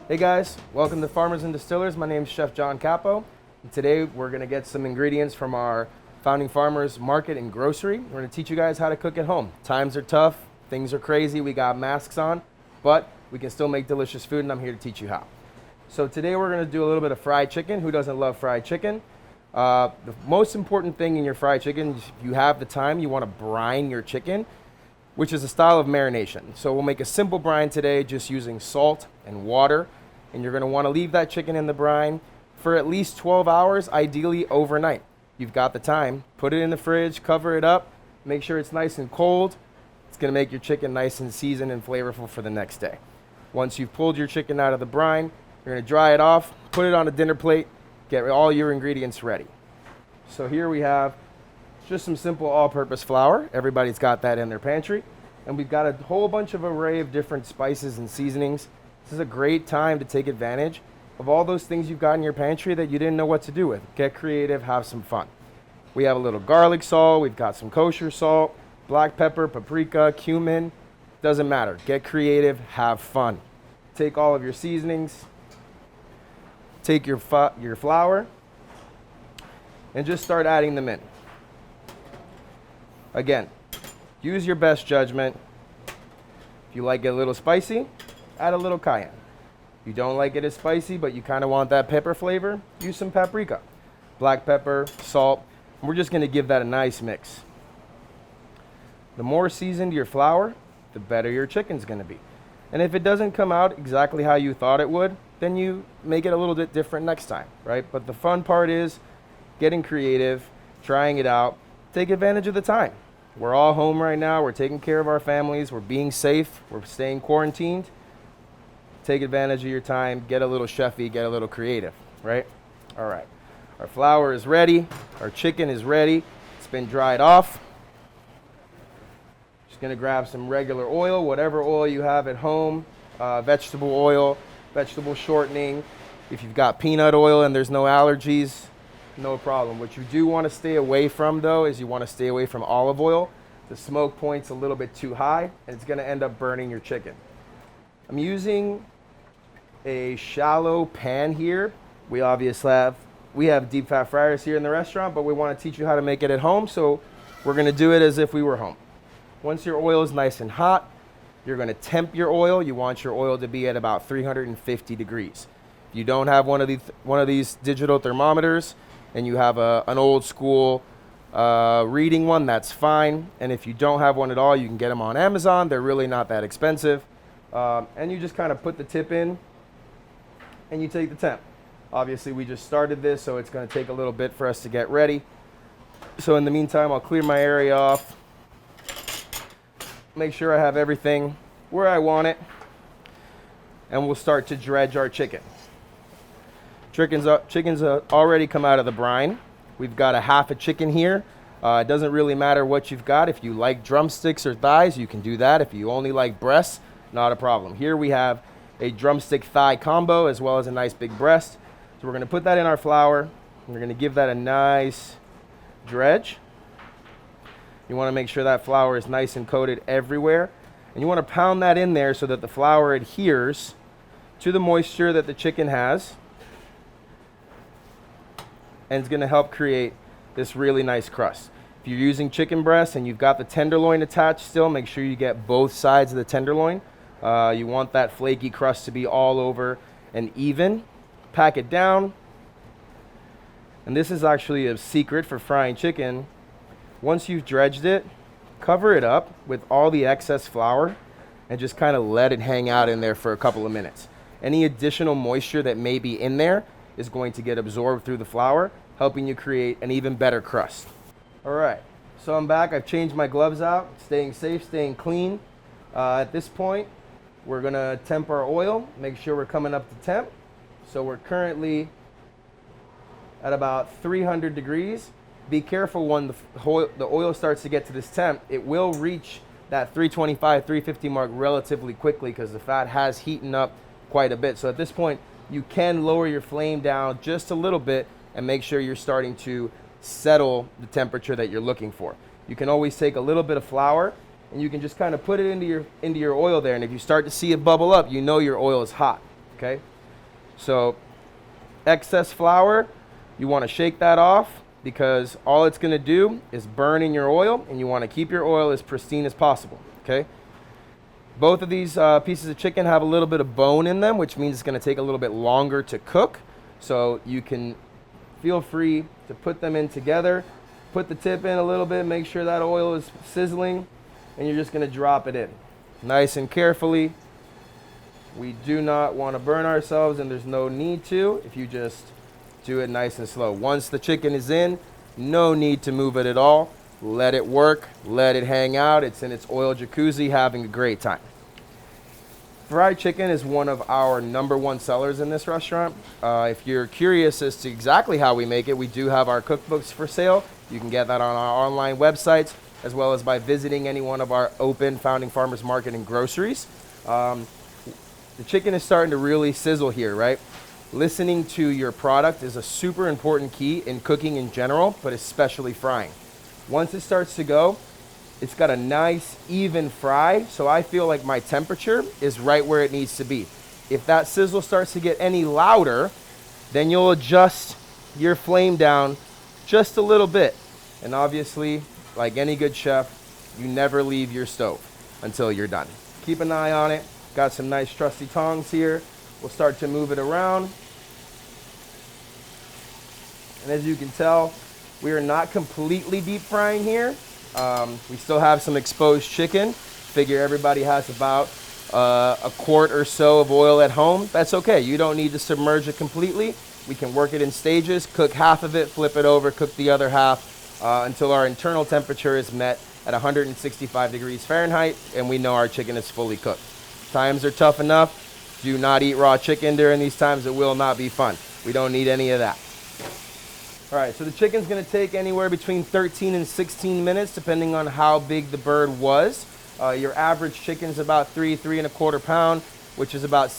Hey guys, welcome to Farmers and Distillers. My name is Chef Capo. And today we're going to get some ingredients from our Founding Farmers Market and Grocery. We're going to teach you guys how to cook at home. Times are tough, things are crazy, we got masks on, but we can still make delicious food and I'm here to teach you how. So today we're going to do a little bit of fried chicken. Who doesn't love fried chicken? The most important thing in your fried chicken, if you have the time, you want to brine your chicken, which is a style of marination. So we'll make a simple brine today just using salt and water. And you're gonna wanna leave that chicken in the brine for at least 12 hours, ideally overnight. You've got the time, put it in the fridge, cover it up, make sure it's nice and cold. It's gonna make your chicken nice and seasoned and flavorful for the next day. Once you've pulled your chicken out of the brine, you're gonna dry it off, put it on a dinner plate, get all your ingredients ready. So here we have just some simple all-purpose flour. Everybody's got that in their pantry. And we've got a whole bunch of array of different spices and seasonings. This is a great time to take advantage of all those things you've got in your pantry that you didn't know what to do with. Get creative, have some fun. We have a little garlic salt, we've got some kosher salt, black pepper, paprika, cumin. Doesn't matter. Get creative, have fun. Take all of your seasonings, take your flour, and just start adding them in. Again, use your best judgment. If you like it a little spicy, add a little cayenne. If you don't like it as spicy, but you kind of want that pepper flavor, use some paprika, black pepper, salt. And we're just gonna give that a nice mix. The more seasoned your flour, the better your chicken's gonna be. And if it doesn't come out exactly how you thought it would, then you make it a little bit different next time, right? But the fun part is getting creative, trying it out, take advantage of the time. We're all home right now. We're taking care of our families. We're being safe. We're staying quarantined. Take advantage of your time. Get a little chefy. Get a little creative, right? All right. Our flour is ready. Our chicken is ready. It's been dried off. Just going to grab some regular oil, whatever oil you have at home, vegetable oil, vegetable shortening. If you've got peanut oil and there's no allergies, no problem. What you do want to stay away from, though, is you want to stay away from olive oil. The smoke point's a little bit too high, and it's going to end up burning your chicken. I'm using a shallow pan here. We have deep fat fryers here in the restaurant, but we want to teach you how to make it at home, so we're going to do it as if we were home. Once your oil is nice and hot, you're going to temp your oil. You want your oil to be at about 350 degrees. If you don't have one of these digital thermometers, and you have an old school reading one, that's fine. And if you don't have one at all, you can get them on Amazon. They're really not that expensive. And you just kind of put the tip in and you take the temp. Obviously, we just started this, so it's going to take a little bit for us to get ready. So in the meantime, I'll clear my area off, make sure I have everything where I want it, and we'll start to dredge our chicken. Chicken's already come out of the brine. We've got a half a chicken here. It doesn't really matter what you've got. If you like drumsticks or thighs, you can do that. If you only like breasts, not a problem. Here we have a drumstick thigh combo as well as a nice big breast. So we're gonna put that in our flour. We're gonna give that a nice dredge. You wanna make sure that flour is nice and coated everywhere. And you wanna pound that in there so that the flour adheres to the moisture that the chicken has. And it's going to help create this really nice crust. If you're using chicken breast and you've got the tenderloin attached still, make sure you get both sides of the tenderloin. You want that flaky crust to be all over and even. Pack it down. And this is actually a secret for frying chicken. Once you've dredged it, cover it up with all the excess flour and just kind of let it hang out in there for a couple of minutes. Any additional moisture that may be in there is going to get absorbed through the flour, helping you create an even better crust. All right, so I'm back. I've changed my gloves out, staying safe, staying clean. At this point, we're gonna temp our oil, make sure we're coming up to temp. So we're currently at about 300 degrees. Be careful when the oil starts to get to this temp. It will reach that 325, 350 mark relatively quickly because the fat has heated up quite a bit. So at this point, you can lower your flame down just a little bit and make sure you're starting to settle the temperature that you're looking for. You can always take a little bit of flour and you can just kind of put it into your oil there. And if you start to see it bubble up, you know your oil is hot, okay? So excess flour, you want to shake that off because all it's going to do is burn in your oil, and you want to keep your oil as pristine as possible, okay? Both of these pieces of chicken have a little bit of bone in them, which means it's going to take a little bit longer to cook. So you can feel free to put them in together, put the tip in a little bit, make sure that oil is sizzling, and you're just going to drop it in nice and carefully. We do not want to burn ourselves, and there's no need to if you just do it nice and slow. Once the chicken is in, no need to move it at all. Let it work, let it hang out. It's in its oil jacuzzi having a great time. Fried chicken is one of our #1 sellers in this restaurant. If you're curious as to exactly how we make it, we do have our cookbooks for sale. You can get that on our online websites, as well as by visiting any one of our open Founding Farmers Market and groceries. The chicken is starting to really sizzle here, right? Listening to your product is a super important key in cooking in general, but especially frying. Once it starts to go, it's got a nice even fry, so I feel like my temperature is right where it needs to be. If that sizzle starts to get any louder, then you'll adjust your flame down just a little bit. And obviously, like any good chef, you never leave your stove until you're done. Keep an eye on it. Got some nice trusty tongs here. We'll start to move it around. And as you can tell, we are not completely deep frying here. We still have some exposed chicken. Figure everybody has about a quart or so of oil at home. That's okay. You don't need to submerge it completely. We can work it in stages, cook half of it, flip it over, cook the other half until our internal temperature is met at 165 degrees Fahrenheit, and we know our chicken is fully cooked. Times are tough enough. Do not eat raw chicken during these times. It will not be fun. We don't need any of that. All right, so the chicken's gonna take anywhere between 13 and 16 minutes, depending on how big the bird was. Your average chicken's about 3.25 pounds, which is about,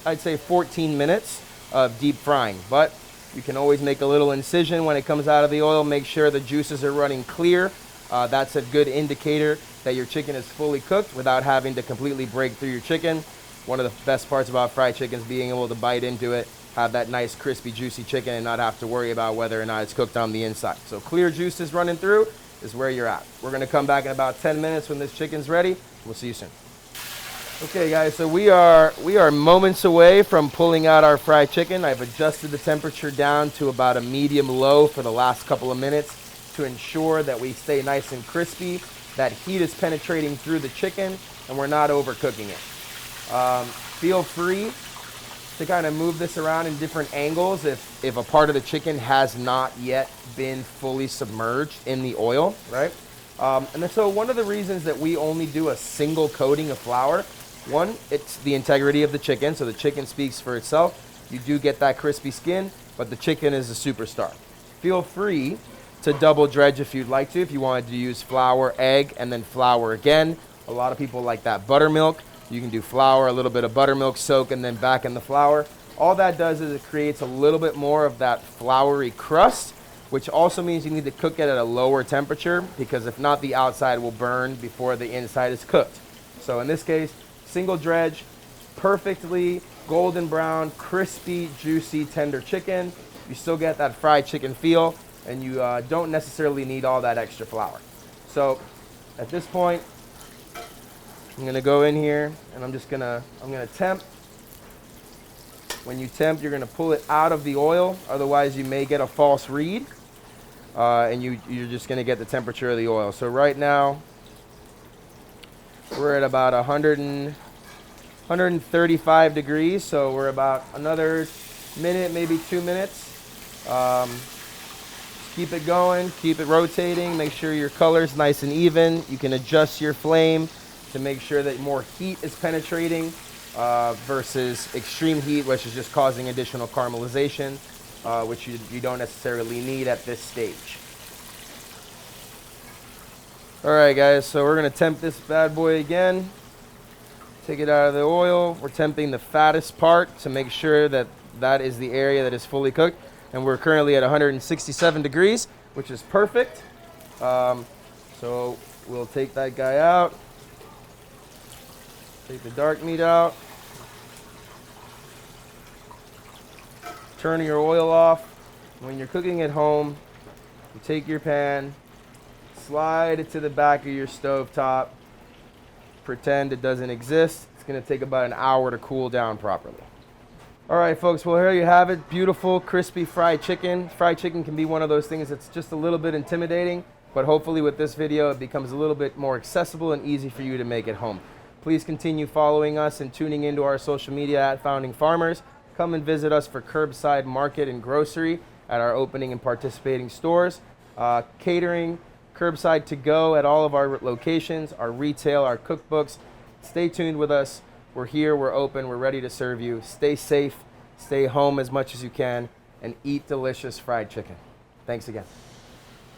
I'd say, 14 minutes of deep frying. But you can always make a little incision when it comes out of the oil. Make sure the juices are running clear. That's a good indicator that your chicken is fully cooked without having to completely break through your chicken. One of the best parts about fried chicken is being able to bite into it, have that nice crispy juicy chicken, and not have to worry about whether or not it's cooked on the inside. So clear juices running through is where you're at. We're gonna come back in about 10 minutes when this chicken's ready. We'll see you soon. Okay guys, so we are moments away from pulling out our fried chicken. I've adjusted the temperature down to about a medium low for the last couple of minutes to ensure that we stay nice and crispy, that heat is penetrating through the chicken, and we're not overcooking it. Feel free to kind of move this around in different angles if a part of the chicken has not yet been fully submerged in the oil, right? And so one of the reasons that we only do a single coating of flour, one, it's the integrity of the chicken, so the chicken speaks for itself. You do get that crispy skin, but the chicken is a superstar. Feel free to double dredge if you'd like to, if you wanted to use flour, egg, and then flour again. A lot of people like that buttermilk. You can do flour, a little bit of buttermilk soak, and then back in the flour. All that does is it creates a little bit more of that floury crust, which also means you need to cook it at a lower temperature, because if not, the outside will burn before the inside is cooked. So in this case, single dredge, perfectly golden brown, crispy, juicy, tender chicken. You still get that fried chicken feel, and you don't necessarily need all that extra flour. So at this point, I'm gonna go in here and I'm gonna temp. When you temp, you're gonna pull it out of the oil, otherwise you may get a false read, and you're just gonna get the temperature of the oil. So right now, we're at about 135 degrees, so we're about another minute, maybe 2 minutes. Keep it going, keep it rotating, make sure your color's nice and even. You can adjust your flame to make sure that more heat is penetrating versus extreme heat, which is just causing additional caramelization, which you don't necessarily need at this stage. All right, guys, so we're gonna temp this bad boy again. Take it out of the oil. We're temping the fattest part to make sure that that is the area that is fully cooked. And we're currently at 167 degrees, which is perfect. So we'll take that guy out. Take the dark meat out. Turn your oil off. When you're cooking at home, you take your pan, slide it to the back of your stove top, pretend it doesn't exist. It's gonna take about an hour to cool down properly. All right, folks, well, here you have it. Beautiful, crispy fried chicken. Fried chicken can be one of those things that's just a little bit intimidating, but hopefully with this video, it becomes a little bit more accessible and easy for you to make at home. Please continue following us and tuning into our social media at Founding Farmers. Come and visit us for curbside market and grocery at our opening and participating stores, catering, curbside to go at all of our locations, our retail, our cookbooks. Stay tuned with us. We're here, we're open, we're ready to serve you. Stay safe, stay home as much as you can, and eat delicious fried chicken. Thanks again.